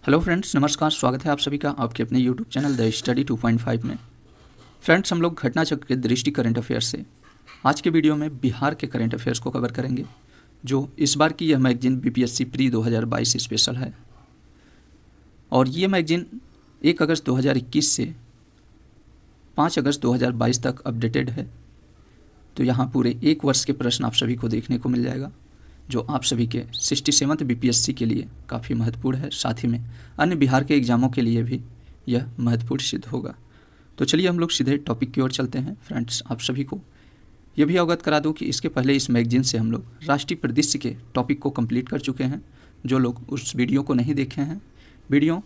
Hello friends, नमस्कार। स्वागत है आप सभी का आपके अपने यूट्यूब चैनल द स्टडी 2.5 में। फ्रेंड्स, हम लोग घटना चक्र के दृष्टि करंट अफेयर से आज के वीडियो में बिहार के करंट अफेयर्स को कवर करेंगे, जो इस बार की यह मैगजीन बीपीएससी प्री 2022 स्पेशल है। और ये मैगजीन 1 अगस्त 2021 से 5 अगस्त 2022 तक अपडेटेड है। तो यहाँ पूरे 1 वर्ष के प्रश्न आप सभी को देखने को मिल जाएगा, जो आप सभी के 67th बीपीएससी के लिए काफ़ी महत्वपूर्ण है। साथ ही में अन्य बिहार के एग्ज़ामों के लिए भी यह महत्वपूर्ण सिद्ध होगा। तो चलिए हम लोग सीधे टॉपिक की ओर चलते हैं। फ्रेंड्स, आप सभी को यह भी अवगत करा दूं कि इसके पहले इस मैगजीन से हम लोग राष्ट्रीय परिदृश्य के टॉपिक को कंप्लीट कर चुके हैं। जो लोग उस वीडियो को नहीं देखे हैं, वीडियो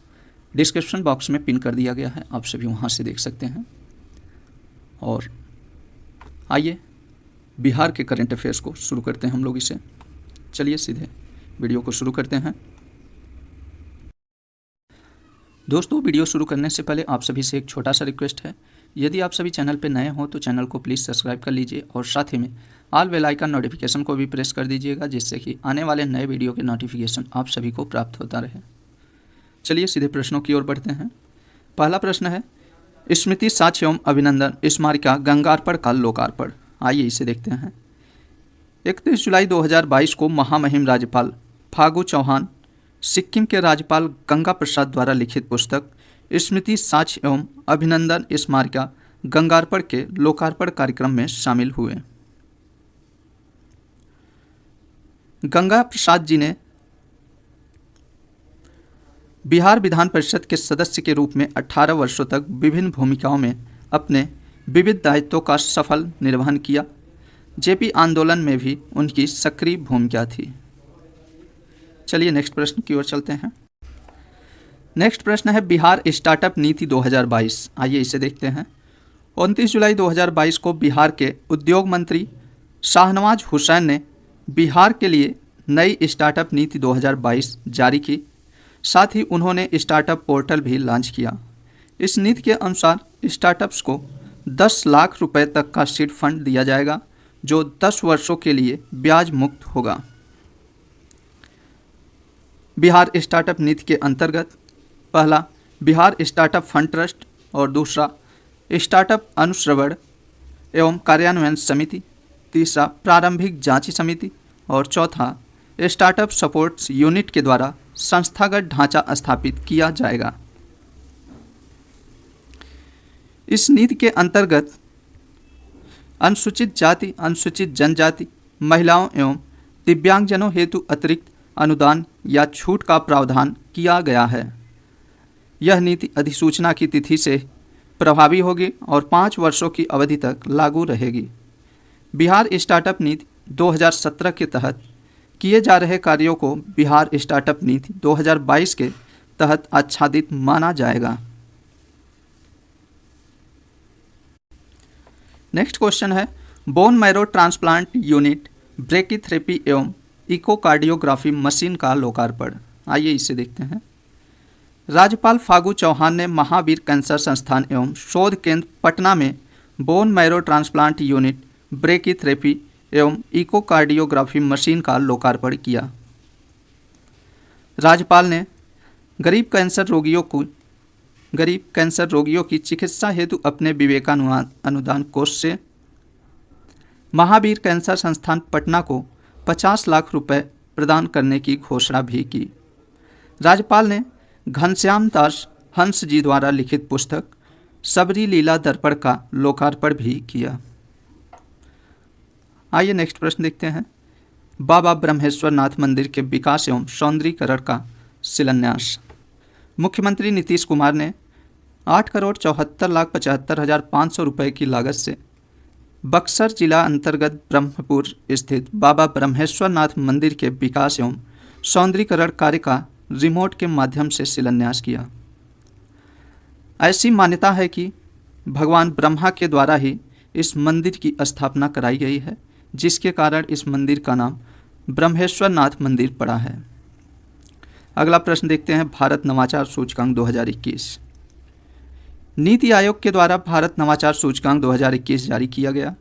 डिस्क्रिप्शन बॉक्स में पिन कर दिया गया है, आप सभी वहाँ से देख सकते हैं। और आइए बिहार के करंट अफेयर्स को शुरू करते हैं हम लोग इसे। चलिए सीधे वीडियो को शुरू करते हैं। दोस्तों, वीडियो शुरू करने से पहले आप सभी से एक छोटा सा रिक्वेस्ट है। यदि आप सभी चैनल पर नए हो तो चैनल को प्लीज़ सब्सक्राइब कर लीजिए और साथ ही में ऑल बेल आइकन नोटिफिकेशन को भी प्रेस कर दीजिएगा, जिससे कि आने वाले नए वीडियो के नोटिफिकेशन आप सभी को प्राप्त होता रहे। चलिए सीधे प्रश्नों की ओर बढ़ते हैं। पहला प्रश्न है, स्मृति साक्ष्य एवं अभिनंदन स्मारिका गंगार्पण का लोकार्पण। आइए इसे देखते हैं। 31 जुलाई 2022 को महामहिम राज्यपाल फागू चौहान, सिक्किम के राज्यपाल गंगा प्रसाद द्वारा लिखित पुस्तक स्मृति साक्ष्य एवं अभिनंदन स्मारिका गंगार्पण के लोकार्पण कार्यक्रम में शामिल हुए। गंगा प्रसाद जी ने बिहार विधान परिषद के सदस्य के रूप में 18 वर्षों तक विभिन्न भूमिकाओं में अपने विविध दायित्वों का सफल निर्वहन किया। जेपी आंदोलन में भी उनकी सक्रिय भूमिका थी। चलिए नेक्स्ट प्रश्न की ओर चलते हैं। नेक्स्ट प्रश्न है, बिहार स्टार्टअप नीति 2022। आइए इसे देखते हैं। 29 जुलाई 2022 को बिहार के उद्योग मंत्री शाहनवाज हुसैन ने बिहार के लिए नई स्टार्टअप नीति 2022 जारी की। साथ ही उन्होंने स्टार्टअप पोर्टल भी लॉन्च किया। इस नीति के अनुसार स्टार्टअप्स को 10 लाख रुपए तक का सीड फंड दिया जाएगा, जो 10 वर्षों के लिए ब्याज मुक्त होगा। बिहार स्टार्टअप नीति के अंतर्गत पहला बिहार स्टार्टअप फंड ट्रस्ट और दूसरा स्टार्टअप अनुश्रवण एवं कार्यान्वयन समिति, तीसरा प्रारंभिक जांच समिति और चौथा स्टार्टअप सपोर्ट्स यूनिट के द्वारा संस्थागत ढांचा स्थापित किया जाएगा। इस नीति के अंतर्गत अनुसूचित जाति, अनुसूचित जनजाति, महिलाओं एवं दिव्यांगजनों हेतु अतिरिक्त अनुदान या छूट का प्रावधान किया गया है। यह नीति अधिसूचना की तिथि से प्रभावी होगी और 5 वर्षों की अवधि तक लागू रहेगी। बिहार स्टार्टअप नीति 2017 के तहत किए जा रहे कार्यों को बिहार स्टार्टअप नीति 2022 के तहत आच्छादित माना जाएगा। नेक्स्ट क्वेश्चन है, bone marrow transplant unit brachytherapy एवं इकोकार्डियोग्राफी मशीन का लोकार्पण। आइए इसे देखते हैं। राज्यपाल फागू चौहान ने महावीर कैंसर संस्थान एवं शोध केंद्र पटना में bone marrow transplant unit brachytherapy एवं इकोकार्डियोग्राफी मशीन का लोकार्पण किया। राज्यपाल ने गरीब कैंसर रोगियों की चिकित्सा हेतु अपने विवेकानुदान कोष से महावीर कैंसर संस्थान पटना को 50 लाख रुपए प्रदान करने की घोषणा भी की। राज्यपाल ने घनश्याम दास हंस जी द्वारा लिखित पुस्तक सबरी लीला दर्पण का लोकार्पण भी किया। आइए नेक्स्ट प्रश्न देखते हैं। बाबा ब्रह्मेश्वर नाथ मंदिर के विकास एवं सौंदर्यीकरण का शिलान्यास। मुख्यमंत्री नीतीश कुमार ने 8,74,75,500 रुपये की लागत से बक्सर जिला अंतर्गत ब्रह्मपुर स्थित बाबा ब्रह्मेश्वर नाथ मंदिर के विकास एवं सौंदर्यीकरण कार्य का रिमोट के माध्यम से शिलान्यास किया। ऐसी मान्यता है कि भगवान ब्रह्मा के द्वारा ही इस मंदिर की स्थापना कराई गई है, जिसके कारण इस मंदिर का नाम ब्रह्मेश्वर नाथ मंदिर पड़ा है। अगला प्रश्न देखते हैं, भारत नवाचार सूचकांक 2021। नीति आयोग के द्वारा भारत नवाचार सूचकांक 2021 जारी किया गया।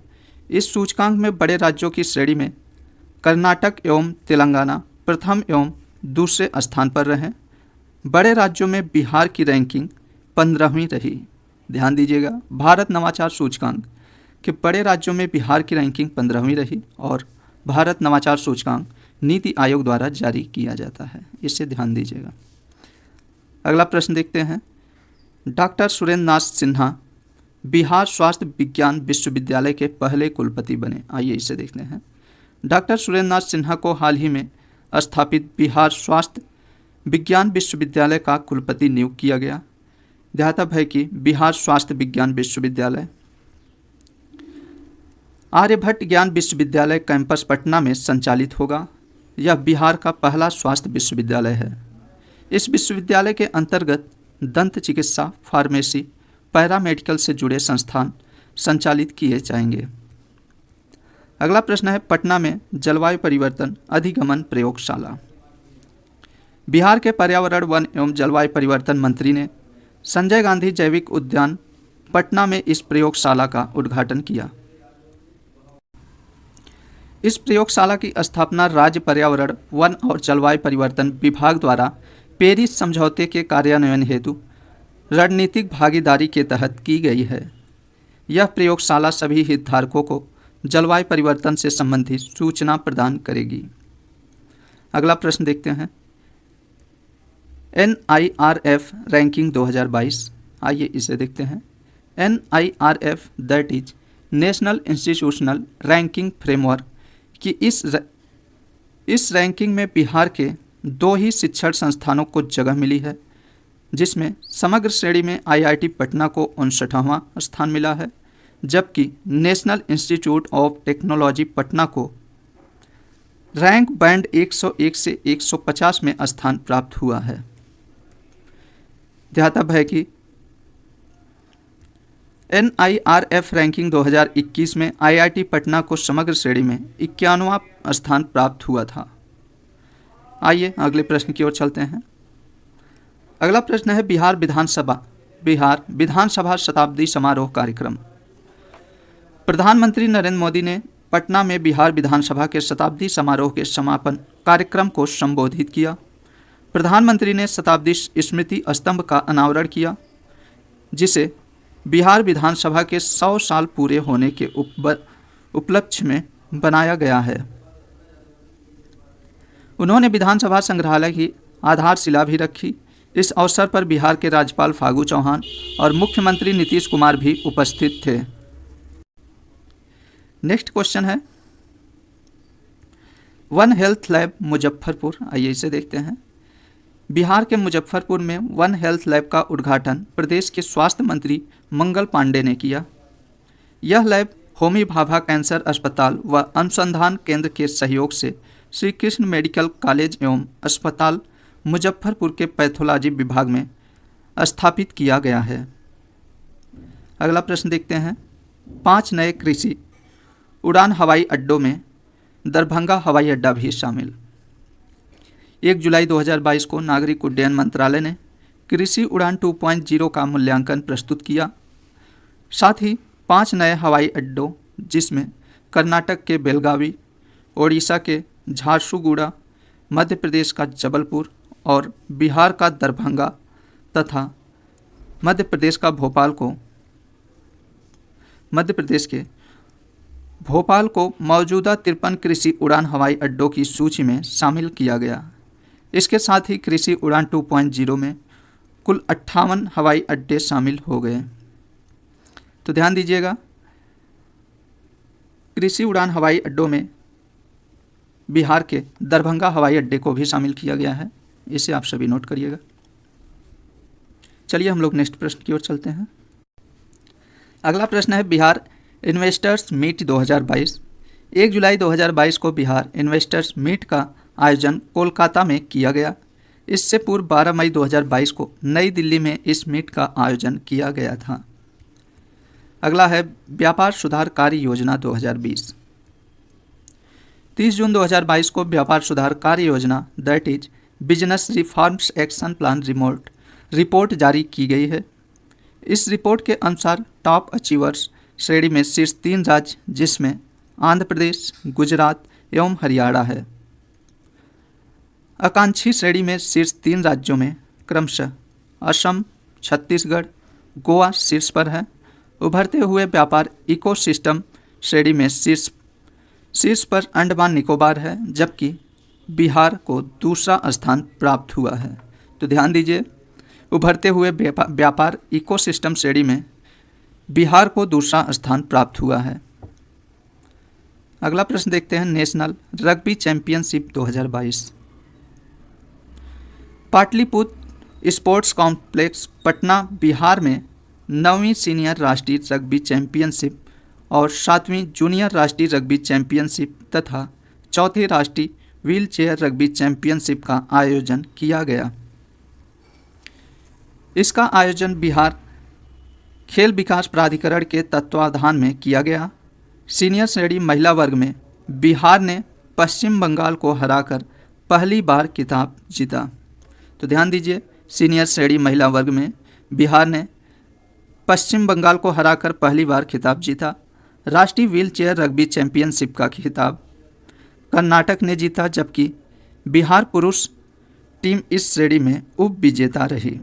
इस सूचकांक में बड़े राज्यों की श्रेणी में कर्नाटक एवं तेलंगाना प्रथम एवं दूसरे स्थान पर रहे। बड़े राज्यों में बिहार की रैंकिंग 15वीं रही। ध्यान दीजिएगा, भारत नवाचार सूचकांक के बड़े राज्यों में बिहार की रैंकिंग 15वीं रही और भारत नवाचार सूचकांक नीति आयोग द्वारा जारी किया जाता है, इसे ध्यान दीजिएगा। अगला प्रश्न देखते हैं। डॉक्टर सुरेंद्र नाथ सिन्हा बिहार स्वास्थ्य विज्ञान विश्वविद्यालय के पहले कुलपति बने। आइए इसे देखते हैं। डॉक्टर सुरेंद्र नाथ सिन्हा को हाल ही में स्थापित बिहार स्वास्थ्य विज्ञान विश्वविद्यालय का कुलपति नियुक्त किया गया। ध्यातव्य है कि बिहार स्वास्थ्य विज्ञान विश्वविद्यालय आर्यभट्ट ज्ञान विश्वविद्यालय कैंपस पटना में संचालित होगा। यह बिहार का पहला स्वास्थ्य विश्वविद्यालय है। इस विश्वविद्यालय के अंतर्गत दंत चिकित्सा, फार्मेसी, पैरामेडिकल से जुड़े संस्थान संचालित किए जाएंगे। अगला प्रश्न है, पटना में जलवायु परिवर्तन अधिगमन प्रयोगशाला। बिहार के पर्यावरण, वन एवं जलवायु परिवर्तन मंत्री ने संजय गांधी जैविक उद्यान पटना में इस प्रयोगशाला का उद्घाटन किया। इस प्रयोगशाला की स्थापना राज्य पर्यावरण, वन और जलवायु परिवर्तन विभाग द्वारा पेरिस समझौते के कार्यान्वयन हेतु रणनीतिक भागीदारी के तहत की गई है। यह प्रयोगशाला सभी हितधारकों को जलवायु परिवर्तन से संबंधित सूचना प्रदान करेगी। अगला प्रश्न देखते हैं। NIRF ranking 2022। आइए इसे देखते हैं। NIRF that is national institutional ranking framework की इस रैंकिंग में बिहार के 2 ही शिक्षण संस्थानों को जगह मिली है, जिसमें समग्र श्रेणी में IIT पटना को 59वां स्थान मिला है, जबकि national institute of technology Patna को रैंक बैंड 101 से 150 में स्थान प्राप्त हुआ है। ध्यातव्य है कि NIRF रैंकिंग 2021 में IIT पटना को समग्र श्रेणी में 51वां स्थान प्राप्त हुआ था। आइए अगले प्रश्न की ओर चलते हैं। अगला प्रश्न है, बिहार विधानसभा शताब्दी समारोह कार्यक्रम। प्रधानमंत्री नरेंद्र मोदी ने पटना में बिहार विधानसभा के शताब्दी समारोह के समापन कार्यक्रम को संबोधित किया। प्रधानमंत्री ने शताब्दी स्मृति स्तंभ का अनावरण किया, जिसे बिहार विधानसभा के 100 साल पूरे होने के उपलक्ष्य में बनाया गया है। उन्होंने विधानसभा संग्रहालय की आधारशिला भी रखी। इस अवसर पर बिहार के राज्यपाल फागू चौहान और मुख्यमंत्री नीतीश कुमार भी उपस्थित थे। नेक्स्ट क्वेश्चन है, वन हेल्थ लैब मुजफ्फरपुर। आइए इसे देखते हैं। बिहार के मुजफ्फरपुर में वन हेल्थ लैब का उद्घाटन प्रदेश के स्वास्थ्य मंत्री मंगल पांडे ने किया। यह लैब होमी भाभा कैंसर अस्पताल व अनुसंधान केंद्र के सहयोग से श्री कृष्ण मेडिकल कॉलेज एवं अस्पताल मुजफ्फरपुर के पैथोलॉजी विभाग में स्थापित किया गया है। अगला प्रश्न देखते हैं। 5 नए कृषि उड़ान हवाई अड्डों में दरभंगा हवाई अड्डा भी शामिल। 1 जुलाई 2022 को नागरिक उड्डयन मंत्रालय ने कृषि उड़ान 2.0 का मूल्यांकन प्रस्तुत किया। साथ ही 5 नए हवाई अड्डों, जिसमें कर्नाटक के बेलगावी, ओडिशा के झारसुगुड़ा, मध्य प्रदेश का जबलपुर और बिहार का दरभंगा तथा मध्य प्रदेश के भोपाल को मौजूदा 53 कृषि उड़ान हवाई अड्डों की सूची में शामिल किया गया। इसके साथ ही कृषि उड़ान 2.0 में कुल 58 हवाई अड्डे शामिल हो गए। तो ध्यान दीजिएगा, कृषि उड़ान हवाई अड्डों में बिहार के दरभंगा हवाई अड्डे को भी शामिल किया गया है। इसे आप सभी नोट करिएगा। चलिए हम लोग नेक्स्ट प्रश्न की ओर चलते हैं। अगला प्रश्न है, बिहार इन्वेस्टर्स मीट 2022। 1 जुलाई 2022 को बिहार इन्वेस्टर्स मीट का आयोजन कोलकाता में किया गया। इससे पूर्व 12 मई 2022 को नई दिल्ली में इस मीट का आयोजन किया गया था। अगला है, व्यापार सुधार कार्य योजना 2020। 30 जून 2022 को व्यापार सुधार कार्य योजना that is business reforms action plan report जारी की गई है। इस रिपोर्ट के अनुसार टॉप अचीवर्स श्रेणी में शीर्ष 3 राज्य, जिसमें आंध्र प्रदेश, गुजरात एवं हरियाणा है। आकांक्षी श्रेणी में शीर्ष 3 राज्यों में क्रमशः असम, छत्तीसगढ़, गोवा शीर्ष पर है। उभरते हुए व्यापार इकोसिस्टम श्रेणी में शीर्ष पर अंडमान निकोबार है, जबकि बिहार को दूसरा स्थान प्राप्त हुआ है। तो ध्यान दीजिए, उभरते हुए व्यापार इकोसिस्टम श्रेणी में बिहार को दूसरा स्थान प्राप्त हुआ है। अगला प्रश्न देखते हैं, national rugby championship 2022। Pataliputra sports complex Patna Bihar में 9वीं सीनियर राष्ट्रीय रग्बी चैंपियनशिप और 7वीं जूनियर राष्ट्रीय रग्बी चैंपियनशिप तथा 4थी राष्ट्रीय व्हीलचेयर रग्बी चैंपियनशिप का आयोजन किया गया। इसका आयोजन बिहार खेल विकास प्राधिकरण के तत्वाधान में किया गया। सीनियर श्रेणी महिला वर्ग में बिहार ने पश्चिम बंगाल को हराकर पहली बार खिताब जीता। तो ध्यान दीजिए, सीनियर श्रेणी महिला वर्ग में बिहार ने पश्चिम बंगाल को हराकर पहली बार खिताब जीता। राष्ट्रीय व्हीलचेयर रग्बी चैंपियनशिप का खिताब कर्नाटक ने जीता, जबकि बिहार पुरुष टीम इस श्रेणी में उप विजेता रही।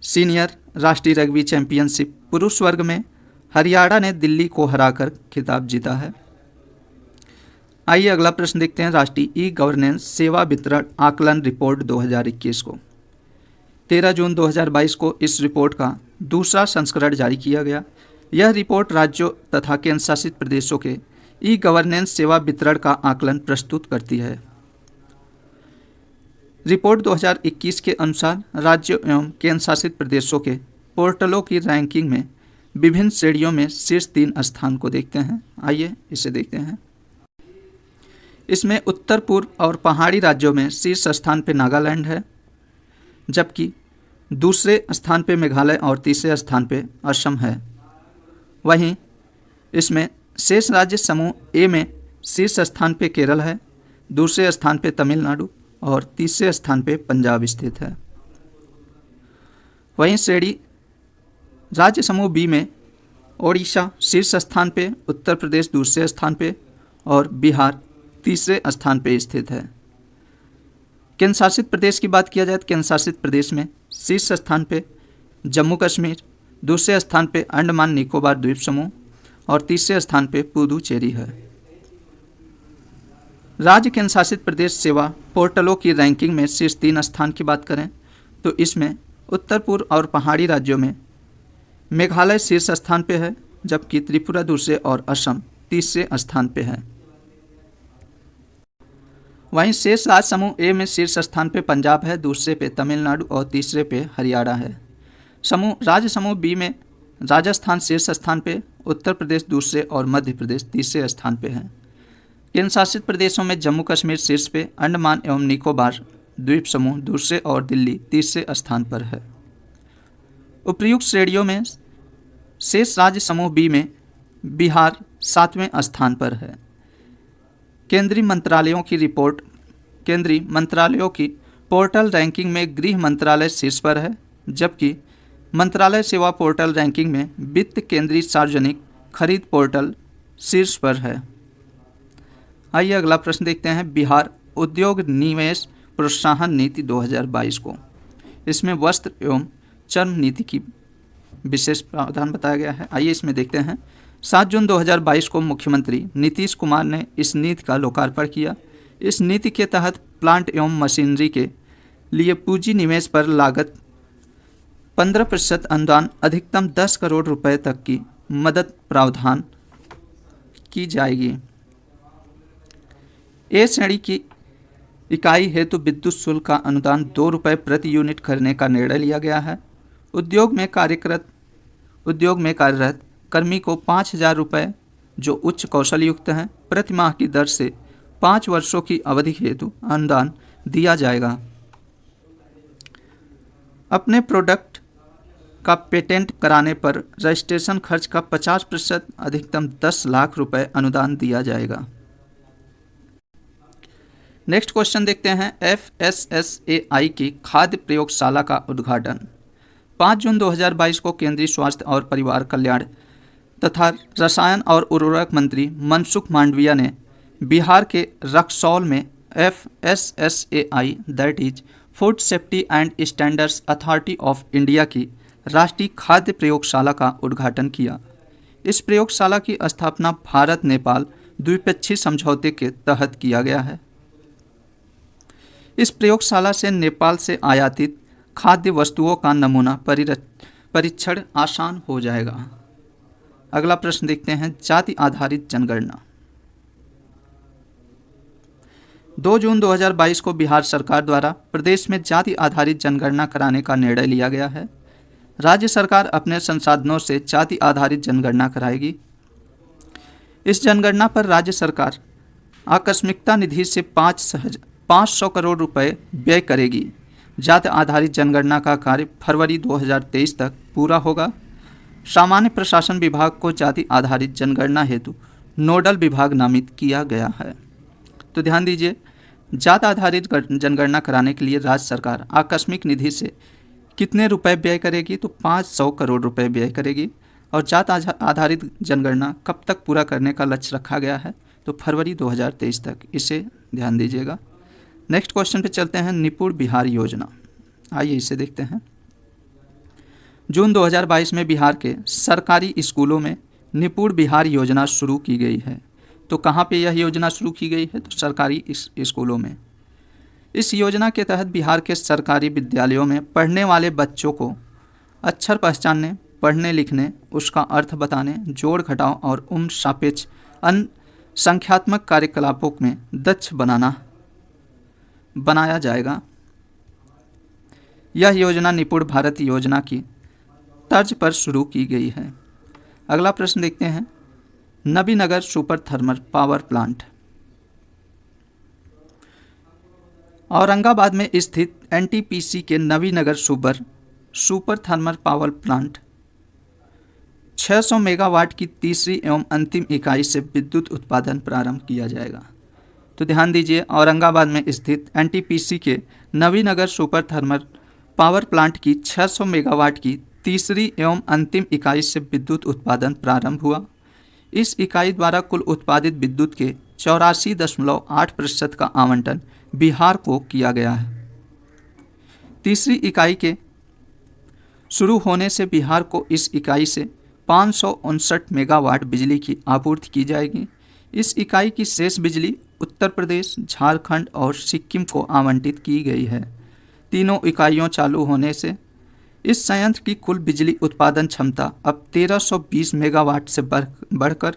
सीनियर राष्ट्रीय रग्बी चैंपियनशिप पुरुष वर्ग में हरियाणा ने दिल्ली को हराकर खिताब जीता है। आइए अगला प्रश्न देखते हैं, राष्ट्रीय ई गवर्नेंस सेवा वितरण आकलन रिपोर्ट 2021 को। 13 जून 2022 को इस रिपोर्ट का दूसरा संस्करण जारी किया गया। यह रिपोर्ट राज्यों तथा केंद्र शासित प्रदेशों के ई गवर्नेंस सेवा वितरण का आकलन प्रस्तुत करती है। रिपोर्ट 2021 के अनुसार राज्यों एवं केंद्र शासित प्रदेशों के पोर्टलों की रैंकिंग में विभिन्न श्रेणियों में शीर्ष 3 स्थान को देखते हैं। आइए इसे देखते हैं। इसमें उत्तर पूर्व और पहाड़ी राज्यों में शीर्ष स्थान पे नागालैंड है, जबकि दूसरे स्थान पे मेघालय और तीसरे स्थान पे असम है। वहीं इसमें शेष राज्य समूह ए में शीर्ष स्थान पे केरल है, दूसरे स्थान पे तमिलनाडु और तीसरे स्थान पे पंजाब स्थित है। वहीं श्रेणी राज्य समूह बी में ओडिशा शीर्ष स्थान पे, उत्तर प्रदेश दूसरे स्थान पे और बिहार तीसरे स्थान पे स्थित है। केंद्र शासित प्रदेश की बात किया जाए तो केंद्र शासित प्रदेश में शीर्ष स्थान पे जम्मू कश्मीर, दूसरे स्थान पे अंडमान निकोबार द्वीप समूह और तीसरे स्थान पे पुदुचेरी है। राज्य केंद्र शासित प्रदेश सेवा पोर्टलों की रैंकिंग में शीर्ष 3 स्थान की बात करें तो इसमें उत्तर पूर्व और पहाड़ी राज्यों में मेघालय शीर्ष स्थान पे है, जबकि त्रिपुरा दूसरे और असम तीसरे स्थान पे है। वहीं शेष राज्य समूह ए में शीर्ष स्थान पे पंजाब है, दूसरे पे तमिलनाडु और तीसरे पे हरियाणा है। राज्य समूह बी में राजस्थान शीर्ष स्थान पे, उत्तर प्रदेश दूसरे और मध्य प्रदेश तीसरे स्थान पे है। केंद्र शासित प्रदेशों में जम्मू कश्मीर शीर्ष पे, अंडमान एवं निकोबार द्वीप समूह दूसरे और दिल्ली तीसरे स्थान पर है। उपर्युक्त श्रेणियों में शेष राज्य समूह बी में बिहार 7वें स्थान पर है। केंद्रीय मंत्रालयों की पोर्टल रैंकिंग में गृह मंत्रालय शीर्ष पर है, जबकि मंत्रालय सेवा पोर्टल रैंकिंग में वित्त केंद्रीय सार्वजनिक खरीद पोर्टल शीर्ष पर है। आइए अगला प्रश्न देखते हैं, बिहार उद्योग निवेश प्रोत्साहन नीति 2022 को। इसमें वस्त्र एवं चर्म नीति की विशेष प्रावधान बताया गया है। आइए इसमें देखते हैं। 7 जून 2022 को मुख्यमंत्री नीतीश कुमार ने इस नीति का लोकार्पण किया। इस नीति के तहत प्लांट एवं मशीनरी के लिए पूंजी निवेश पर लागत 15% अनुदान अधिकतम 10 करोड़ रुपए तक की मदद प्रावधान की जाएगी। ए श्रेणी की इकाई हेतु विद्युत शुल्क का अनुदान 2 रुपये प्रति यूनिट करने का निर्णय लिया गया है। उद्योग में कार्यरत कर्मी को 5,000 रुपये जो उच्च कौशल युक्त हैं प्रति माह की दर से 5 वर्षों की अवधि हेतु अनुदान दिया जाएगा। अपने प्रोडक्ट का पेटेंट कराने पर रजिस्ट्रेशन खर्च का 50% अधिकतम 10 लाख रुपए अनुदान दिया जाएगा। नेक्स्ट क्वेश्चन देखते हैं, FSSAI की खाद्य प्रयोगशाला का उद्घाटन। 5 जून 2022 को केंद्रीय स्वास्थ्य और परिवार कल्याण तथा रसायन और उर्वरक मंत्री मनसुख मांडविया ने बिहार के रक्सौल में FSSAI that is food safety and standards authority of India की राष्ट्रीय खाद्य प्रयोगशाला का उद्घाटन किया। इस प्रयोगशाला की स्थापना भारत नेपाल द्विपक्षीय समझौते के तहत किया गया है। इस प्रयोगशाला से नेपाल से आयातित खाद्य वस्तुओं का नमूना परीक्षण आसान हो जाएगा। अगला प्रश्न देखते हैं, जाति आधारित जनगणना। 2 जून 2022 को बिहार सरकार द्वारा प्रदेश में जाति आधारित जनगणना कराने का निर्णय लिया गया है। राज्य सरकार अपने संसाधनों से जाति आधारित जनगणना कराएगी। इस जनगणना पर राज्य सरकार आकस्मिकता निधि से 500 करोड़ रुपए व्यय करेगी। जाति आधारित जनगणना का कार्य फरवरी 2023 तक पूरा होगा। सामान्य प्रशासन विभाग को जाति आधारित जनगणना हेतु नोडल विभाग नामित किया गया है। तो ध्यान दीजिए, जाति आधारित जनगणना कराने के लिए राज्य सरकार आकस्मिक निधि से कितने रुपए व्यय करेगी? तो 500 करोड़ रुपए व्यय करेगी। और जाति आधारित जनगणना कब तक पूरा करने का लक्ष्य रखा गया है? तो फरवरी 2023 तक, इसे ध्यान दीजिएगा। नेक्स्ट क्वेश्चन पे चलते हैं, निपुण बिहार योजना। आइए इसे देखते हैं। जून 2022 में बिहार के सरकारी स्कूलों में निपुण बिहार योजना शुरू की गई है। तो कहाँ पे यह योजना शुरू की गई है? तो सरकारी स्कूलों में। इस योजना के तहत बिहार के सरकारी विद्यालयों में पढ़ने वाले बच्चों को अक्षर पहचानने, पढ़ने लिखने, उसका अर्थ बताने, जोड़ घटाव और उम्र सापेक्ष अन्य संख्यात्मक कार्यकलापों में दक्ष बनाया जाएगा। यह योजना निपुण भारत योजना की तर्ज पर शुरू की गई है। अगला प्रश्न देखते हैं, Nabinagar super thermal power plant. Aurangabad में स्थित एनटीपीसी के Nabinagar super thermal power plant 600 megawatt की तीसरी एवं अंतिम इकाई से विद्युत उत्पादन प्रारंभ किया जाएगा। तो ध्यान दीजिए, औरंगाबाद में स्थित एनटीपीसी के Nabinagar super thermal power plant की 600 मेगावाट की तीसरी एवं अंतिम इकाई से विद्युत उत्पादन प्रारंभ हुआ। इस इकाई द्वारा कुल उत्पादित विद्युत के 84.8% का आवंटन बिहार को किया गया है। तीसरी इकाई के शुरू होने से बिहार को इस इकाई से 559 मेगावाट बिजली की आपूर्ति की जाएगी। इस इकाई की शेष बिजली उत्तर प्रदेश, झारखंड और सिक्किम को आवंटित की गई है। तीनों इकाइयों चालू होने से इस संयंत्र की कुल बिजली उत्पादन क्षमता अब 1320 मेगावाट से बढ़कर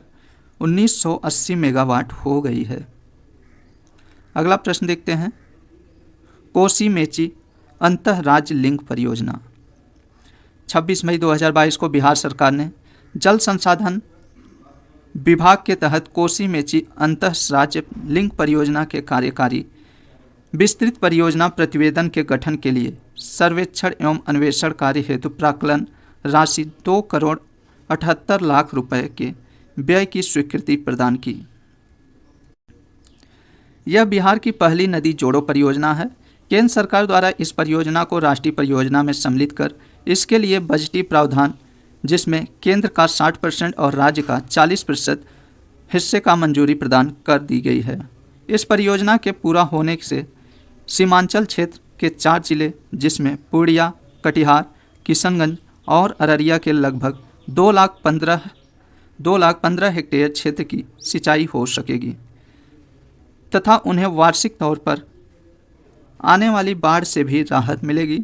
1980 मेगावाट हो गई है। अगला प्रश्न देखते हैं, कोसी मेची अंतः राज्य लिंक परियोजना। 26 मई 2022 को बिहार सरकार ने जल संसाधन विभाग के तहत कोसी मेची अंतः राज्य लिंक परियोजना के कार्यकारी विस्तृत परियोजना प्रतिवेदन के गठन के लिए सर्वेक्षण एवं अन्वेषण कार्य हेतु प्राक्कलन राशि 2 करोड़ 78 लाख रुपए के व्यय की स्वीकृति प्रदान की। यह बिहार की पहली नदी जोड़ो परियोजना है। केंद्र सरकार द्वारा इस परियोजना को राष्ट्रीय परियोजना में सम्मिलित कर इसके लिए बजटीय प्रावधान, जिसमें केंद्र का 60% और राज्य का 40% हिस्से का मंजूरी प्रदान कर दी गई है। इस परियोजना के पूरा होने से सीमांचल क्षेत्र के 4 जिले, जिसमें पूर्णिया, कटिहार, किशनगंज और अररिया के लगभग 2,15,000 हेक्टेयर क्षेत्र की सिंचाई हो सकेगी तथा उन्हें वार्षिक तौर पर आने वाली बाढ़ से भी राहत मिलेगी।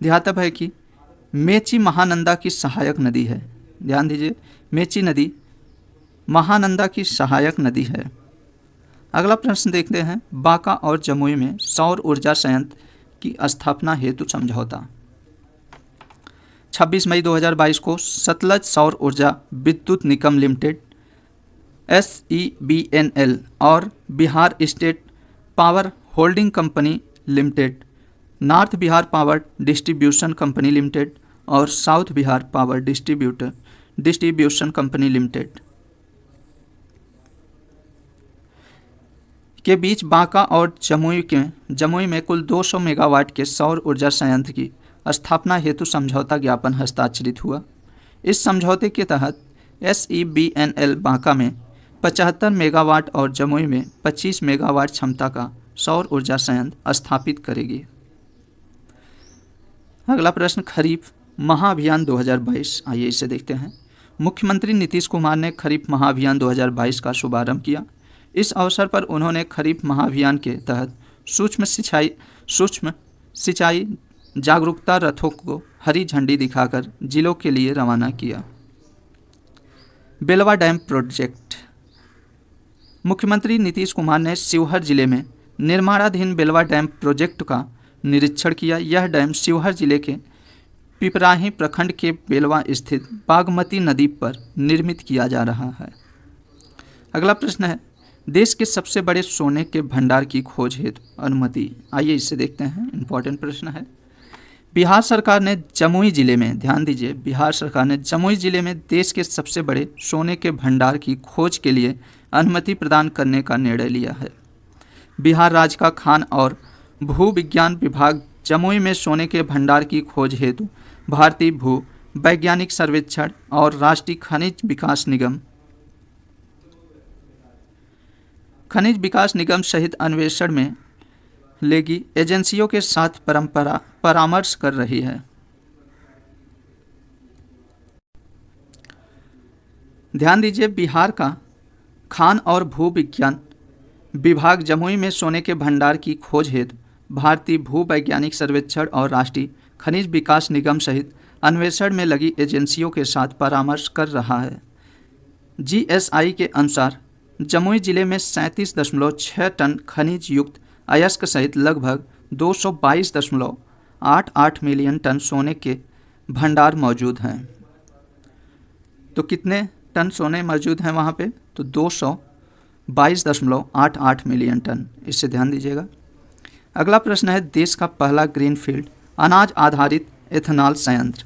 ध्यातव्य है कि मेची महानंदा की सहायक नदी है। ध्यान दीजिए, मेची नदी महानंदा की सहायक नदी है। अगला प्रश्न देखते हैं, बांका और जमुई में सौर ऊर्जा संयंत्र की स्थापना हेतु समझौता। 26 मई 2022 को सतलज सौर ऊर्जा विद्युत निगम लिमिटेड SEBNL और Bihar state power holding company limited, north Bihar power distribution company limited और south Bihar power distribution company limited के बीच बांका और जमुई में कुल 200 मेगावाट के सौर ऊर्जा संयंत्र की स्थापना हेतु समझौता ज्ञापन हस्ताक्षरित हुआ। इस समझौते के तहत SEBNL बांका में 75 मेगावाट और जमुई में 25 मेगावाट क्षमता का सौर ऊर्जा संयंत्र स्थापित करेगी। अगला प्रश्न, खरीफ महाअभियान 2022, आइए इसे देखते हैं। मुख्यमंत्री नीतीश कुमार ने खरीफ महाअभियान 2022 का शुभारंभ किया। इस अवसर पर उन्होंने खरीफ महाअभियान के तहत सूक्ष्म सिंचाई जागरूकता रथों को हरी झंडी दिखाकर जिलों के लिए रवाना किया। बेलवा डैम प्रोजेक्ट, मुख्यमंत्री नीतीश कुमार ने शिवहर जिले में निर्माणाधीन बेलवा डैम प्रोजेक्ट का निरीक्षण किया। यह डैम शिवहर जिले के पिपराही प्रखंड के बेलवा स्थित बागमती नदी पर निर्मित किया जा रहा है। अगला प्रश्न है, देश के सबसे बड़े सोने के भंडार की खोज हेतु अनुमति, आइए इसे देखते हैं। इंपॉर्टेंट प्रश्न है। बिहार सरकार ने जमुई जिले में, ध्यान दीजिए, बिहार सरकार ने जमुई जिले में देश के सबसे बड़े सोने के भंडार की खोज के लिए अनुमति प्रदान करने का निर्णय लिया है। बिहार राज्य का खान और भू विज्ञान विभाग जमुई में सोने के भंडार की खोज हेतु भारतीय भू वैज्ञानिक सर्वेक्षण और राष्ट्रीय खनिज विकास निगम सहित अन्वेषण में लेगी एजेंसियों के साथ परामर्श कर रही है। ध्यान दीजिए, बिहार का खान और भू विज्ञान विभाग जमुई में सोने के भंडार की खोज हेतु भारतीय भू वैज्ञानिक सर्वेक्षण और राष्ट्रीय खनिज विकास निगम सहित अन्वेषण में लगी एजेंसियों के साथ परामर्श कर रहा है। जीएसआई के अनुसार जमुई जिले में 37.6 टन खनिज युक्त अयस्क सहित लगभग 222.88 मिलियन टन सोने के भंडार मौजूद हैं। तो कितने टन सोने मौजूद हैं वहाँ पे? तो 222.88 मिलियन टन, इससे ध्यान दीजिएगा। अगला प्रश्न है, देश का पहला ग्रीनफील्ड अनाज आधारित एथेनॉल संयंत्र।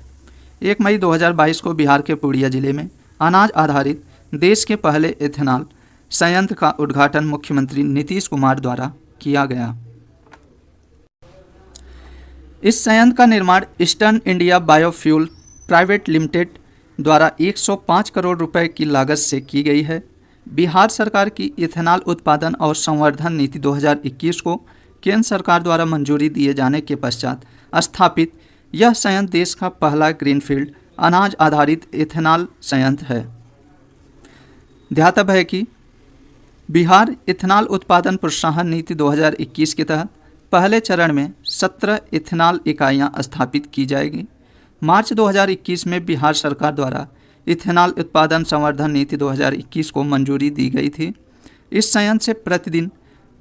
1 मई 2022 को बिहार के पूर्णिया जिले में अनाज आधारित देश के पहले एथेनॉल संयंत्र का उद्घाटन मुख्यमंत्री नीतीश कुमार द्वारा किया गया। इस संयंत्र का निर्माण eastern India biofuel private limited द्वारा 105 करोड़ रुपए की लागत से की गई है। बिहार सरकार की इथेनॉल उत्पादन और संवर्धन नीति 2021 को केंद्र सरकार द्वारा मंजूरी दिए जाने के पश्चात स्थापित यह संयंत्र देश का पहला ग्रीनफील्ड अनाज आधारित इथेनॉल संयंत्र है। ध्यातव्य है कि बिहार इथेनॉल उत्पादन प्रोत्साहन नीति 2021 के तहत पहले चरण में 17 इथेनॉल इकाइयां स्थापित की जाएगी। मार्च 2021 में बिहार सरकार द्वारा इथेनॉल उत्पादन संवर्धन नीति 2021 को मंजूरी दी गई थी। इस संयंत्र से प्रतिदिन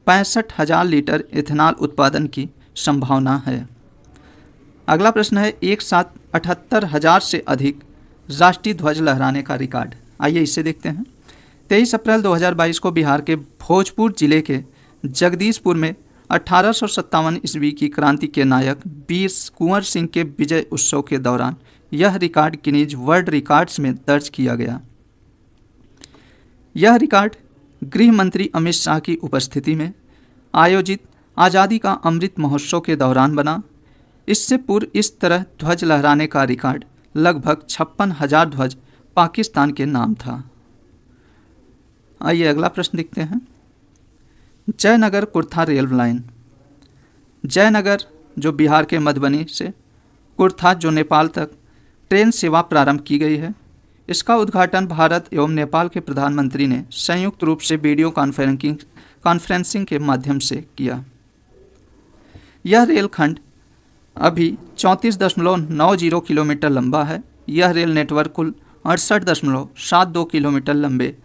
65,000 लीटर इथेनॉल उत्पादन की संभावना है। अगला प्रश्न है, एक साथ 78,000 से अधिक राष्ट्रीय ध्वज लहराने का रिकॉर्ड, आइए इसे देखते हैं। 23 अप्रैल 2022 को बिहार के भोजपुर जिले के जगदीशपुर में 1857 ईस्वी की क्रांति के नायक वीर कुंवर सिंह के विजय उत्सव के दौरान यह रिकॉर्ड गिनीज वर्ल्ड रिकॉर्ड्स में दर्ज किया गया। यह रिकॉर्ड गृह मंत्री अमित शाह की उपस्थिति में आयोजित आज़ादी का अमृत महोत्सव के दौरान बना। इससे पूर्व इस तरह ध्वज लहराने का रिकॉर्ड लगभग 56,000 ध्वज पाकिस्तान के नाम था। आइए अगला प्रश्न देखते हैं। जयनगर कुर्था रेल लाइन, जयनगर जो बिहार के मधुबनी से कुर्था जो नेपाल तक ट्रेन सेवा प्रारंभ की गई है। इसका उद्घाटन भारत एवं नेपाल के प्रधानमंत्री ने संयुक्त रूप से वीडियो कॉन्फ्रेंसिंग के माध्यम से किया। यह रेलखंड अभी 34.90 किलोमीटर लंबा है। यह रेल नेटवर्क कुल 68.72 किलोमीटर लंबे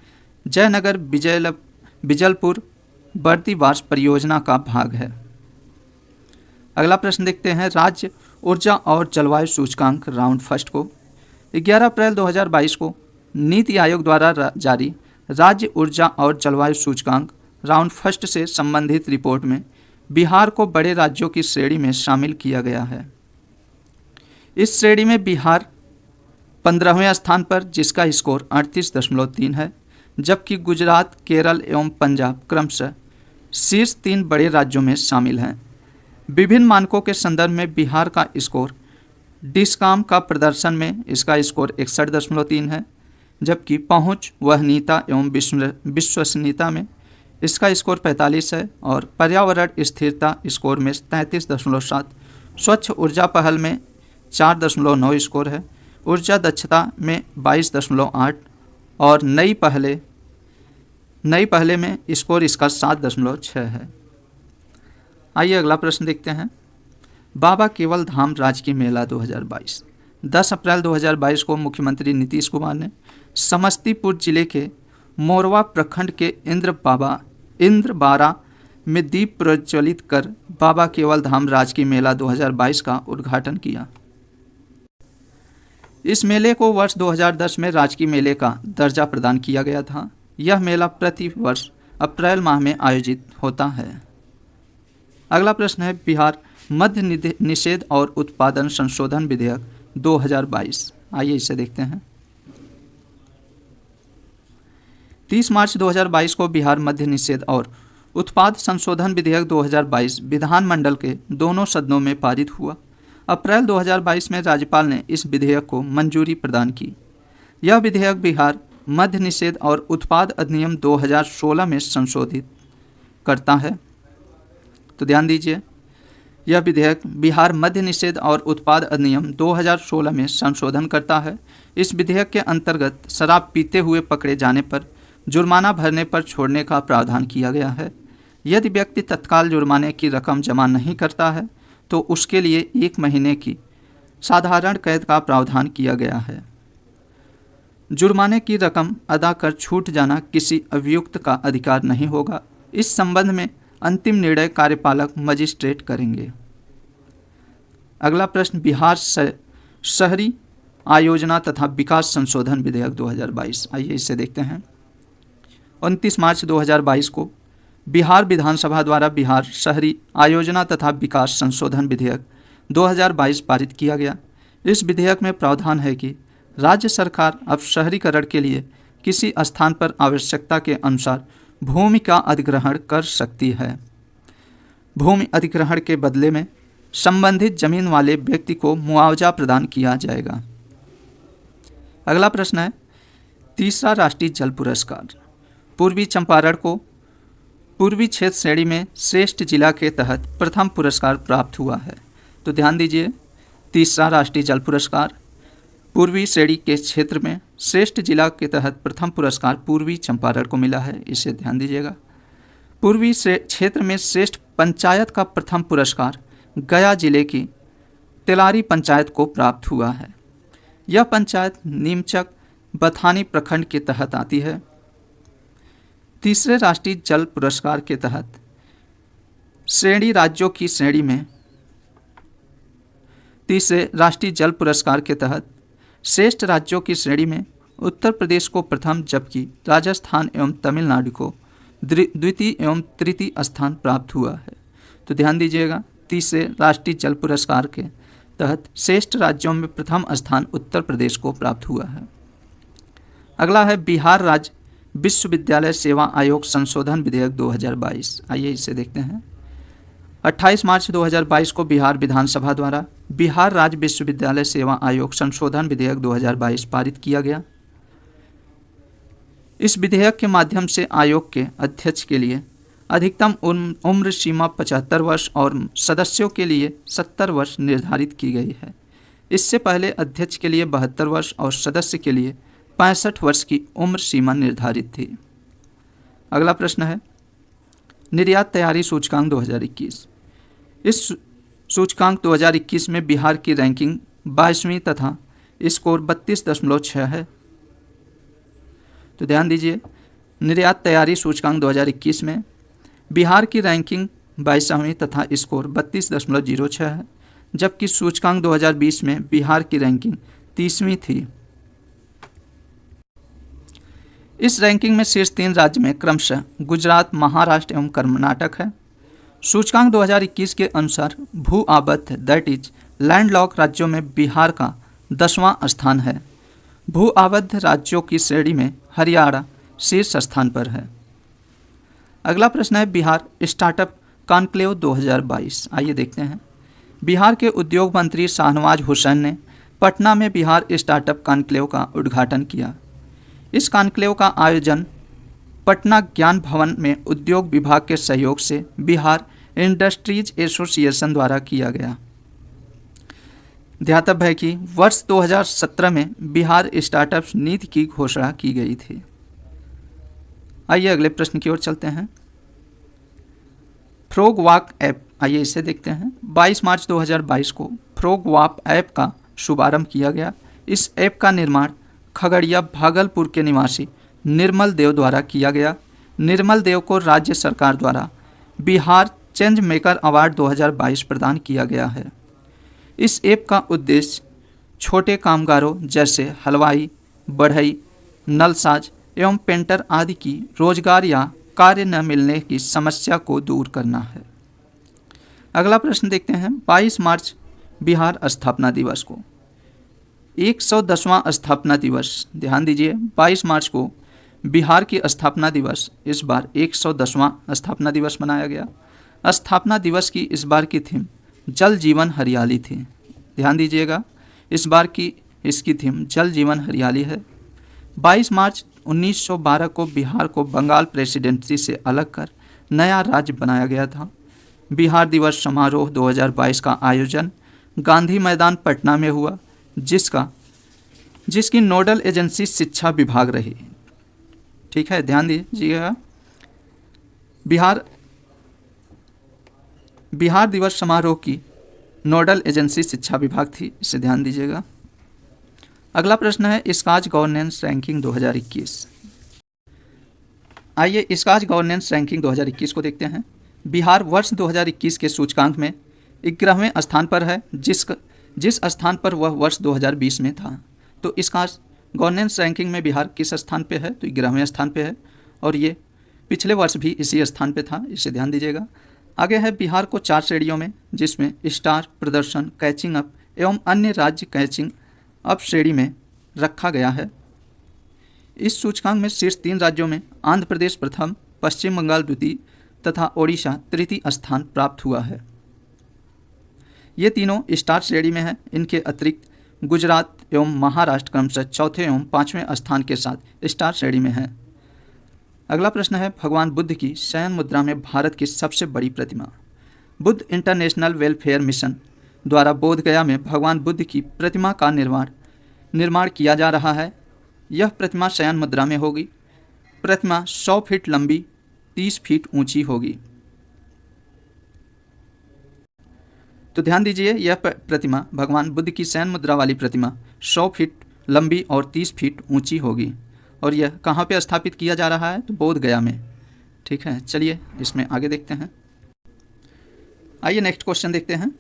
जयनगर बिजलपुर बर्दीवास परियोजना का भाग है। अगला प्रश्न देखते हैं। राज्य ऊर्जा और जलवायु सूचकांक राउंड फर्स्ट को 11 अप्रैल 2022 को नीति आयोग द्वारा जारी राज्य ऊर्जा और जलवायु सूचकांक राउंड फर्स्ट से संबंधित रिपोर्ट में बिहार को बड़े राज्यों की श्रेणी में शामिल किया गया है। इस श्रेणी में बिहार 15वें स्थान पर, जिसका स्कोर 38.3 है, जबकि गुजरात, केरल एवं पंजाब क्रमशः शीर्ष 3 बड़े राज्यों में शामिल हैं। विभिन्न मानकों के संदर्भ में बिहार का स्कोर डिस्काम का प्रदर्शन में इसका स्कोर 61.3 है, जबकि पहुंच, वहनीयता एवं विश्वसनीयता में इसका स्कोर 45 है। और पर्यावरण स्थिरता स्कोर में 33.7, स्वच्छ ऊर्जा पहल में 4.9 स्कोर है, ऊर्जा दक्षता में 22.8 और नई पहले में स्कोर इसका 7.6 है। आइए अगला प्रश्न देखते हैं। बाबा केवल धाम राजकीय मेला 2022। 10 अप्रैल 2022 को मुख्यमंत्री नीतीश कुमार ने समस्तीपुर जिले के मोरवा प्रखंड के इंद्रबारा में दीप प्रज्वलित कर बाबा केवल धाम राजकीय मेला 2022 का उद्घाटन किया। इस मेले को वर्ष 2010 में राजकीय मेले का दर्जा प्रदान किया गया था। यह मेला प्रति वर्ष अप्रैल माह में आयोजित होता है। अगला प्रश्न है बिहार मद्य निषेध और उत्पादन संशोधन विधेयक 2022। आइए इसे देखते हैं। 30 मार्च 2022 को बिहार मद्य निषेध और उत्पाद संशोधन विधेयक 2022 विधानमंडल के दोनों सदनों में पारित हुआ। अप्रैल 2022 में राज्यपाल ने इस विधेयक को मंजूरी प्रदान की। यह विधेयक बिहार मद्य निषेध और उत्पाद अधिनियम 2016 में संशोधित करता है। तो ध्यान दीजिए, यह विधेयक बिहार मद्य निषेध और उत्पाद अधिनियम 2016 में संशोधन करता है। इस विधेयक के अंतर्गत शराब पीते हुए पकड़े जाने पर जुर्माना भरने पर छोड़ने का प्रावधान किया गया है। यदि व्यक्ति तत्काल जुर्माने की रकम जमा नहीं करता है तो उसके लिए 1 महीने की साधारण कैद का प्रावधान किया गया है। जुर्माने की रकम अदा कर छूट जाना किसी अभियुक्त का अधिकार नहीं होगा। इस संबंध में अंतिम निर्णय कार्यपालक मजिस्ट्रेट करेंगे। अगला प्रश्न बिहार शहरी आयोजना तथा विकास संशोधन विधेयक 2022। आइए इसे देखते हैं। 29 मार्च 2022 को बिहार विधानसभा द्वारा बिहार शहरी आयोजना तथा विकास संशोधन विधेयक 2022 पारित किया गया। इस विधेयक में प्रावधान है कि राज्य सरकार अब शहरीकरण के लिए किसी स्थान पर आवश्यकता के अनुसार भूमि का अधिग्रहण कर सकती है। भूमि अधिग्रहण के बदले में संबंधित जमीन वाले व्यक्ति को मुआवजा प्रदान किया जाएगा। अगला प्रश्न है तीसरा राष्ट्रीय जल पुरस्कार। पूर्वी चंपारण को पूर्वी क्षेत्र श्रेणी में श्रेष्ठ जिला के तहत प्रथम पुरस्कार प्राप्त हुआ है। तो ध्यान दीजिए, तीसरा राष्ट्रीय जल पुरस्कार पूर्वी श्रेणी के क्षेत्र में श्रेष्ठ जिला के तहत प्रथम पुरस्कार पूर्वी चंपारण को मिला है। इसे ध्यान दीजिएगा। पूर्वी क्षेत्र में श्रेष्ठ पंचायत का प्रथम पुरस्कार गया जिले की तिलारी पंचायत को प्राप्त हुआ है। यह पंचायत नीमचक बथानी प्रखंड के तहत आती है। तीसरे राष्ट्रीय जल पुरस्कार के तहत श्रेणी राज्यों की श्रेणी में तीसरे राष्ट्रीय जल पुरस्कार के तहत श्रेष्ठ राज्यों की श्रेणी में उत्तर प्रदेश को प्रथम, जबकि राजस्थान एवं तमिलनाडु को द्वितीय एवं तृतीय स्थान प्राप्त हुआ है। तो ध्यान दीजिएगा, तीसरे राष्ट्रीय जल पुरस्कार के तहत श्रेष्ठ राज्यों में प्रथम स्थान उत्तर प्रदेश को प्राप्त हुआ है। अगला है बिहार राज्य विश्वविद्यालय सेवा आयोग संशोधन विधेयक 2022। आइए इसे देखते हैं। 28 मार्च 2022 को बिहार विधानसभा द्वारा बिहार राज्य विश्वविद्यालय सेवा आयोग संशोधन विधेयक 2022 पारित किया गया। इस विधेयक के माध्यम से आयोग के अध्यक्ष के लिए अधिकतम उम्र सीमा 75 वर्ष और सदस्यों के लिए 70 वर्ष निर्धारित की गई है। इससे पहले अध्यक्ष के लिए 72 वर्ष और सदस्य के लिए 65 वर्ष की उम्र सीमा निर्धारित थी। अगला प्रश्न है निर्यात तैयारी सूचकांक 2021। इस सूचकांक 2021 में बिहार की रैंकिंग 22वीं तथा स्कोर 32.6 है। तो ध्यान दीजिए, निर्यात तैयारी सूचकांक 2021 में बिहार की रैंकिंग 22वीं तथा स्कोर 32.06 है, जबकि सूचकांक 2020 में बिहार की रैंकिंग 30वीं थी। इस रैंकिंग में शीर्ष 3 राज्य में क्रमशः गुजरात, महाराष्ट्र एवं कर्नाटक है। सूचकांक 2021 के अनुसार भू आबद्ध दैट इज लैंडलॉक राज्यों में बिहार का 10वां स्थान है। भू आबद्ध राज्यों की श्रेणी में हरियाणा शीर्ष स्थान पर है। अगला प्रश्न है बिहार स्टार्टअप कॉन्क्लेव 2022। आइए देखते हैं। बिहार के उद्योग मंत्री शाहनवाज हुसैन ने पटना में बिहार स्टार्टअप कॉन्क्लेव का उद्घाटन किया। इस कॉन्क्लेव का आयोजन पटना ज्ञान भवन में उद्योग विभाग के सहयोग से बिहार इंडस्ट्रीज एसोसिएशन द्वारा किया गया। ध्यातव्य है कि वर्ष 2017 में बिहार स्टार्टअप नीति की घोषणा की गई थी। आइए अगले प्रश्न की ओर चलते हैं। फ्रॉग वॉक ऐप, आइए इसे देखते हैं। 22 मार्च 2022 को फ्रॉग वॉक ऐप का शुभारंभ किया गया। इस ऐप का निर्माण खगड़िया भागलपुर के निवासी निर्मल देव द्वारा किया गया। निर्मल देव को राज्य सरकार द्वारा बिहार चेंज मेकर अवार्ड 2022 प्रदान किया गया है। इस ऐप का उद्देश्य छोटे कामगारों जैसे हलवाई, बढ़ई, नलसाज एवं पेंटर आदि की रोजगार या कार्य न मिलने की समस्या को दूर करना है। अगला प्रश्न देखते हैं। 22 मार्च बिहार स्थापना दिवस को 110वां स्थापना दिवस, ध्यान दीजिए 22 मार्च को बिहार की स्थापना दिवस इस बार 110वां स्थापना दिवस मनाया गया। स्थापना दिवस की इस बार की थीम जल जीवन हरियाली थी। ध्यान दीजिएगा, इस बार की इसकी थीम जल जीवन हरियाली है। 22 मार्च 1912 को बिहार को बंगाल प्रेसिडेंसी से अलग कर नया राज्य बनाया गया था। बिहार दिवस समारोह 2022 का आयोजन गांधी मैदान पटना में हुआ, जिसकी नोडल एजेंसी शिक्षा विभाग रही। ठीक है, ध्यान दीजिएगा, बिहार दिवस समारोह की नोडल एजेंसी शिक्षा विभाग थी, इसे ध्यान दीजिएगा। अगला प्रश्न है स्कॉच गवर्नेंस रैंकिंग 2021। आइए स्कॉच गवर्नेंस रैंकिंग 2021 को देखते हैं। बिहार वर्ष 2021 के सूचकांक में 11वें स्थान पर है, जिस स्थान पर वह वर्ष 2020 में था। तो स्कॉच गवर्नेंस रैंकिंग में बिहार किस स्थान पे है? तो 11वें स्थान पे है, और ये पिछले वर्ष भी इसी स्थान पे था, इसे ध्यान दीजिएगा। आगे है बिहार को 4 श्रेणियों में, जिसमें स्टार, प्रदर्शन, कैचिंग अप एवं अन्य राज्य कैचिंग अप श्रेणी में रखा गया है। इस सूचकांक में शीर्ष 3 राज्यों में आंध्र प्रदेश प्रथम, पश्चिम बंगाल द्वितीय तथा ओडिशा तृतीय स्थान प्राप्त हुआ है। ये तीनों स्टार श्रेणी में हैं। इनके अतिरिक्त गुजरात एवं महाराष्ट्र क्रमशः चौथे एवं 5वें स्थान के साथ स्टार श्रेणी में हैं। अगला प्रश्न है भगवान बुद्ध की शयन मुद्रा में भारत की सबसे बड़ी प्रतिमा। बुद्ध इंटरनेशनल वेलफेयर मिशन द्वारा बोधगया में भगवान बुद्ध की प्रतिमा का निर्माण किया जा रहा है। यह प्रतिमा शयन मुद्रा में होगी। प्रतिमा 100 फीट लंबी, 30 फीट ऊंची होगी। तो ध्यान दीजिए, यह प्रतिमा भगवान बुद्ध की शयन मुद्रा वाली प्रतिमा 100 फीट लंबी और 30 फीट ऊंची होगी। और यह कहाँ पे स्थापित किया जा रहा है? तो बोधगया में। ठीक है, चलिए इसमें आगे देखते हैं। आइए नेक्स्ट क्वेश्चन देखते हैं।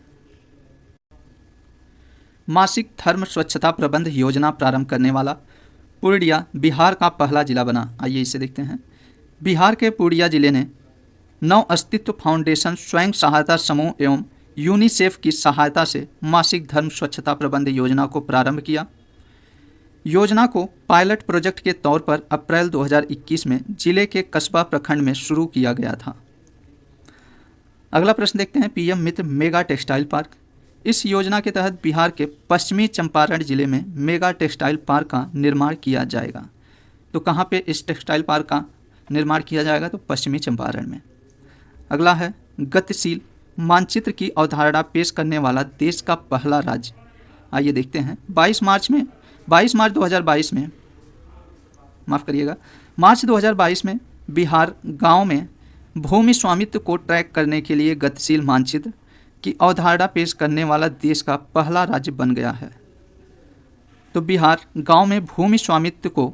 मासिक धर्म स्वच्छता प्रबंध योजना प्रारंभ करने वाला पूर्णिया बिहार का पहला जिला बना। आइए इसे देखते हैं। बिहार के पूर्णिया जिले ने नव अस्तित्व फाउंडेशन स्वयं सहायता समूह एवं यूनिसेफ की सहायता से मासिक धर्म स्वच्छता प्रबंध योजना को प्रारंभ किया। योजना को पायलट प्रोजेक्ट के तौर पर अप्रैल 2021 में जिले के कस्बा प्रखंड में शुरू किया गया था। अगला प्रश्न देखते हैं। पीएम मित्र मेगा टेक्सटाइल पार्क। इस योजना के तहत बिहार के पश्चिमी चंपारण जिले में मेगा टेक्सटाइल पार्क का निर्माण किया जाएगा। तो कहाँ पे इस टेक्सटाइल पार्क का निर्माण किया जाएगा? तो पश्चिमी चंपारण में। अगला है गतिशील मानचित्र की अवधारणा पेश करने वाला देश का पहला राज्य। आइए देखते हैं। 22 मार्च 2022 में, माफ़ करिएगा, मार्च 2022 में बिहार गांव में भूमि स्वामित्व को ट्रैक करने के लिए गतिशील मानचित्र की अवधारणा पेश करने वाला देश का पहला राज्य बन गया है। तो बिहार गांव में भूमि स्वामित्व को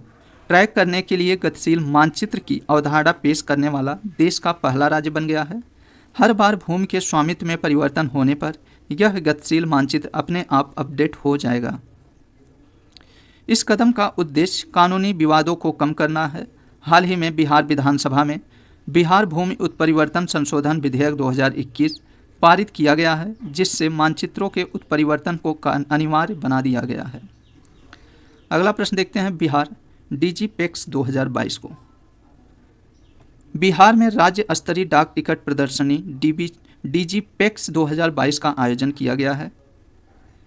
ट्रैक करने के लिए गतिशील मानचित्र की अवधारणा पेश करने वाला देश का पहला राज्य बन गया है। हर बार भूमि के स्वामित्व में परिवर्तन होने पर यह गतिशील मानचित्र अपने आप अपडेट हो जाएगा। इस कदम का उद्देश्य कानूनी विवादों को कम करना है। हाल ही में बिहार विधानसभा में बिहार भूमि उत्परिवर्तन संशोधन विधेयक 2021 पारित किया गया है, जिससे मानचित्रों के उत्परिवर्तन को अनिवार्य बना दिया गया है। अगला प्रश्न देखते हैं। बिहार डिजिपेक्स 2022 को। बिहार में राज्य स्तरीय डाक टिकट प्रदर्शनी डिजिपेक्स 2022 का आयोजन किया गया है।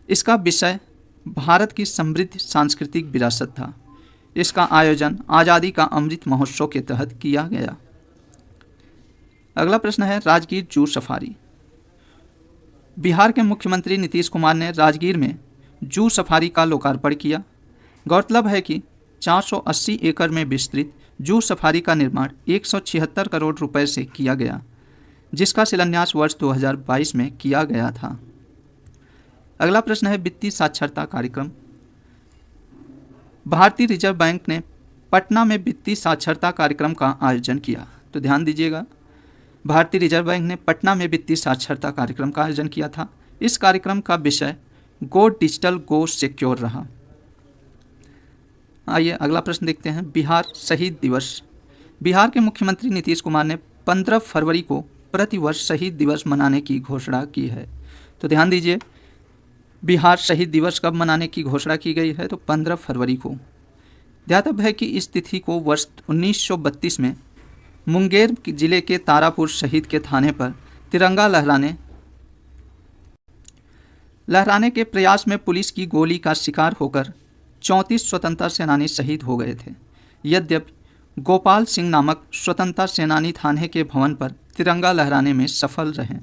इसका विषय भारत की समृद्ध सांस्कृतिक विरासत था। इसका आयोजन आज़ादी का अमृत महोत्सव के तहत किया गया। अगला प्रश्न है राजगीर जू सफारी। बिहार के मुख्यमंत्री नीतीश कुमार ने राजगीर में जू सफारी का लोकार्पण किया। गौरतलब है कि 480 एकड़ में विस्तृत जू सफारी का निर्माण 176 करोड़ रुपए से किया गया, जिसका शिलान्यास वर्ष 2022 में किया गया था। अगला प्रश्न है वित्तीय साक्षरता कार्यक्रम। भारतीय रिजर्व बैंक ने पटना में वित्तीय साक्षरता कार्यक्रम का आयोजन किया। तो ध्यान दीजिएगा, भारतीय रिजर्व बैंक ने पटना में वित्तीय साक्षरता कार्यक्रम का आयोजन किया था। इस कार्यक्रम का विषय गो डिजिटल गो सिक्योर रहा। आइए अगला प्रश्न देखते हैं बिहार शहीद दिवस। बिहार के मुख्यमंत्री नीतीश कुमार ने 15 फरवरी को प्रतिवर्ष शहीद दिवस मनाने की घोषणा की है। तो ध्यान दीजिए, बिहार शहीद दिवस कब मनाने की घोषणा की गई है? तो 15 फरवरी को। ध्यातव्य है कि इस तिथि को वर्ष 1932 में मुंगेर जिले के तारापुर शहीद के थाने पर तिरंगा लहराने के प्रयास में पुलिस की गोली का शिकार होकर 34 स्वतंत्रता सेनानी शहीद हो गए थे। यद्यपि गोपाल सिंह नामक स्वतंत्रता सेनानी थाने के भवन पर तिरंगा लहराने में सफल रहे।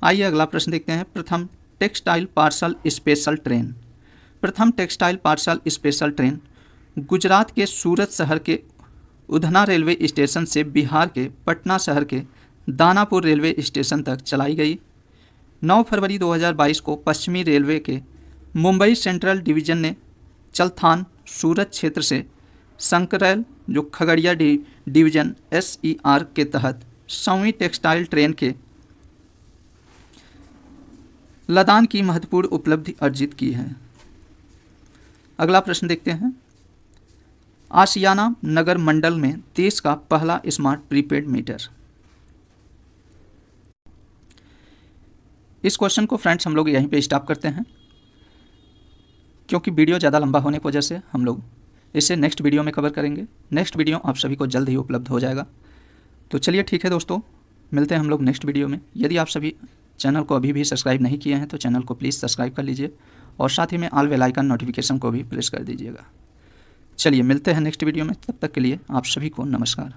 आइए अगला प्रश्न देखते हैं प्रथम टेक्सटाइल पार्सल स्पेशल ट्रेन। प्रथम textile parcel special train Gujarat के सूरत शहर के उधना रेलवे स्टेशन से बिहार के पटना शहर के दानापुर रेलवे स्टेशन तक चलाई गई। 9 फरवरी 2022 को पश्चिमी रेलवे के मुंबई सेंट्रल डिवीज़न ने चलथान सूरत क्षेत्र से संकरैल जो खगड़िया डिवीज़न SER के तहत 100वीं टेक्सटाइल ट्रेन के लदान की महत्वपूर्ण उपलब्धि अर्जित की है। अगला प्रश्न देखते हैं आशियाना नगर मंडल में देश का पहला स्मार्ट प्रीपेड मीटर। इस क्वेश्चन को फ्रेंड्स हम लोग यहीं पे स्टॉप करते हैं, क्योंकि वीडियो ज़्यादा लंबा होने की वजह से हम लोग इसे नेक्स्ट वीडियो में कवर करेंगे। नेक्स्ट वीडियो आप सभी को जल्द ही उपलब्ध हो जाएगा। तो चलिए ठीक है दोस्तों, मिलते हैं हम लोग नेक्स्ट वीडियो में। यदि आप सभी चैनल को अभी भी सब्सक्राइब नहीं किए हैं तो चैनल को प्लीज़ सब्सक्राइब कर लीजिए और साथ ही में ऑल बेल आइकन नोटिफिकेशन को भी प्रेस कर दीजिएगा। चलिए मिलते हैं नेक्स्ट वीडियो में, तब तक के लिए आप सभी को नमस्कार।